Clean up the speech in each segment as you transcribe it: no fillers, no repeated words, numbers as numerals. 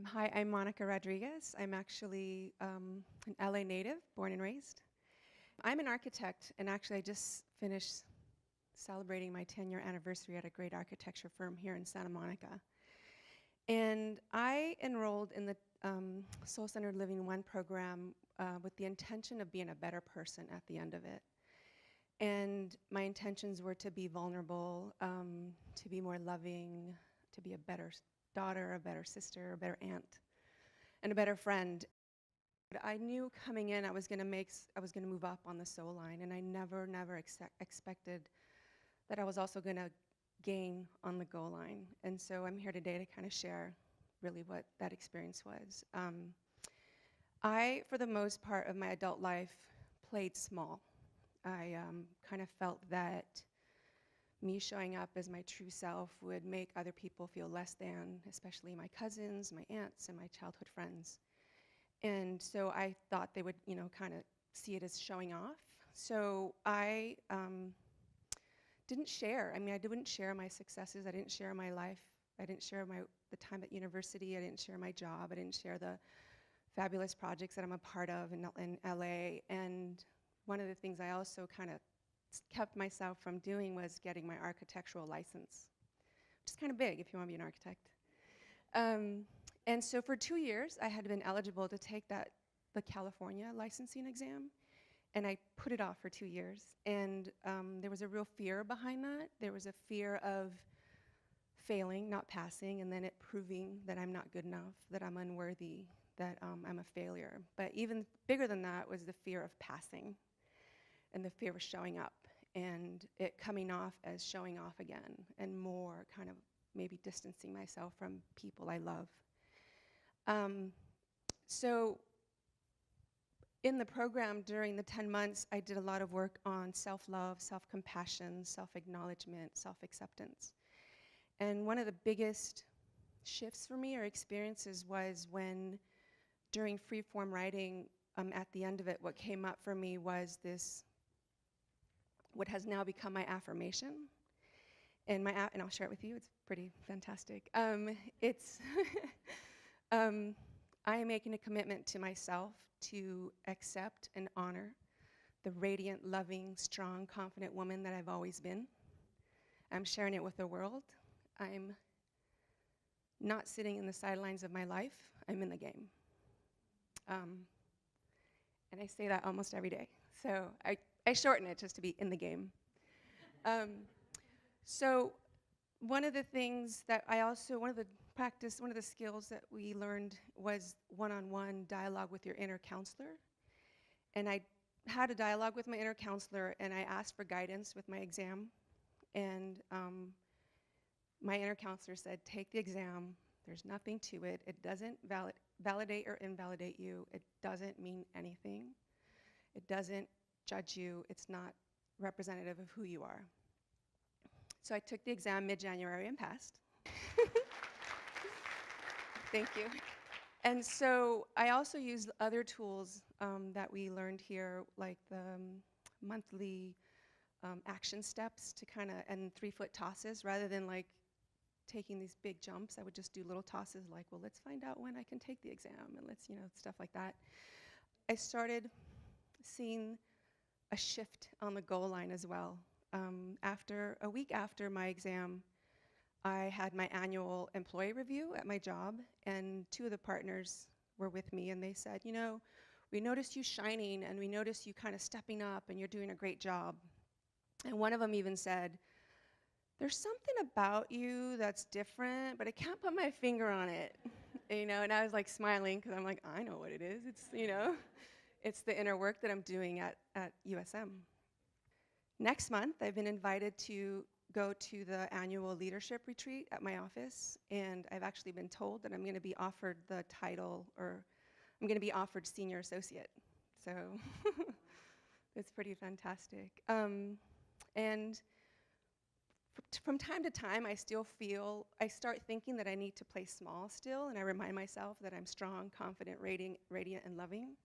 Hi, I'm Monica Rodriguez. I'm actually an LA native, born and raised. I'm an architect, and actually, I just finished celebrating my 10-year anniversary at a great architecture firm here in Santa Monica. And I enrolled in the Soul Centered Living One program with the intention of being a better person at the end of it. And my intentions were to be vulnerable, to be more loving, to be a better daughter, a better sister, a better aunt, and a better friend. I knew coming in I was gonna move up on the soul line, and I never expected that I was also gonna gain on the goal line. And so I'm here today to kind of share really what that experience was. I, for the most part of my adult life, played small. I kind of felt that me showing up as my true self would make other people feel less than, especially my cousins, my aunts, and my childhood friends. And so I thought they would, kind of see it as showing off. So I didn't share. I mean, I didn't share my successes. I didn't share my life. I didn't share the time at university. I didn't share my job. I didn't share the fabulous projects that I'm a part of in LA. And one of the things I also kind of kept myself from doing was getting my architectural license, which is kind of big if you want to be an architect. Um, and so for 2 years, I had been eligible to take the California licensing exam, and I put it off for 2 years. And there was a real fear behind that. There was a fear of failing, not passing, and then it proving that I'm not good enough, that I'm unworthy, that I'm a failure. But even bigger than that was the fear of passing and the fear of showing up and it coming off as showing off again and more kind of maybe distancing myself from people I love. So in the program during the 10 months, I did a lot of work on self-love, self-compassion, self-acknowledgement, self-acceptance. And one of the biggest shifts for me or experiences was when during free-form writing, at the end of it, what came up for me was this, what has now become my affirmation. And and I'll share it with you, it's pretty fantastic. It's I am making a commitment to myself to accept and honor the radiant, loving, strong, confident woman that I've always been. I'm sharing it with the world. I'm not sitting in the sidelines of my life, I'm in the game. And I say that almost every day. So I shorten it just to be in the game. So one of the things that one of the skills that we learned was one-on-one dialogue with your inner counselor. And I had a dialogue with my inner counselor, and I asked for guidance with my exam. And my inner counselor said, take the exam. There's nothing to it. It doesn't validate or invalidate you. It doesn't mean anything. It doesn't judge you. It's not representative of who you are. So I took the exam mid-January and passed. Thank you. And so I also used other tools that we learned here, like the monthly action steps to and 3-foot tosses. Rather than like taking these big jumps, I would just do little tosses like, well, let's find out when I can take the exam, and let's, stuff like that. I started seeing a shift on the goal line as well. After a week after my exam, I had my annual employee review at my job, and 2 of the partners were with me, and they said, we noticed you shining, and we noticed you kind of stepping up, and you're doing a great job. And one of them even said, there's something about you that's different, but I can't put my finger on it. And I was like smiling, because I'm like, I know what it is. It's, it's the inner work that I'm doing at USM. Next month, I've been invited to go to the annual leadership retreat at my office, and I've actually been told that I'm going to be offered the title, or I'm going to be offered senior associate. So it's pretty fantastic. And from time to time, I start thinking that I need to play small still, and I remind myself that I'm strong, confident, radiant, and loving.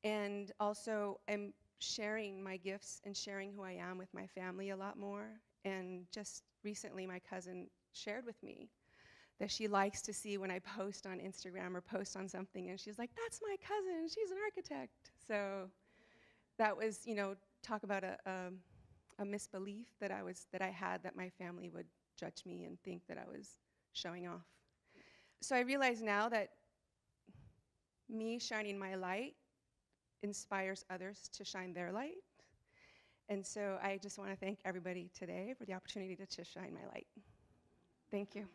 And also, I'm sharing my gifts and sharing who I am with my family a lot more. And just recently, my cousin shared with me that she likes to see when I post on Instagram or post on something, and she's like, "That's my cousin. She's an architect." So that was, talk about a misbelief that I had that my family would judge me and think that I was showing off. So I realize now that me shining my light inspires others to shine their light. And so I just want to thank everybody today for the opportunity to shine my light. Thank you.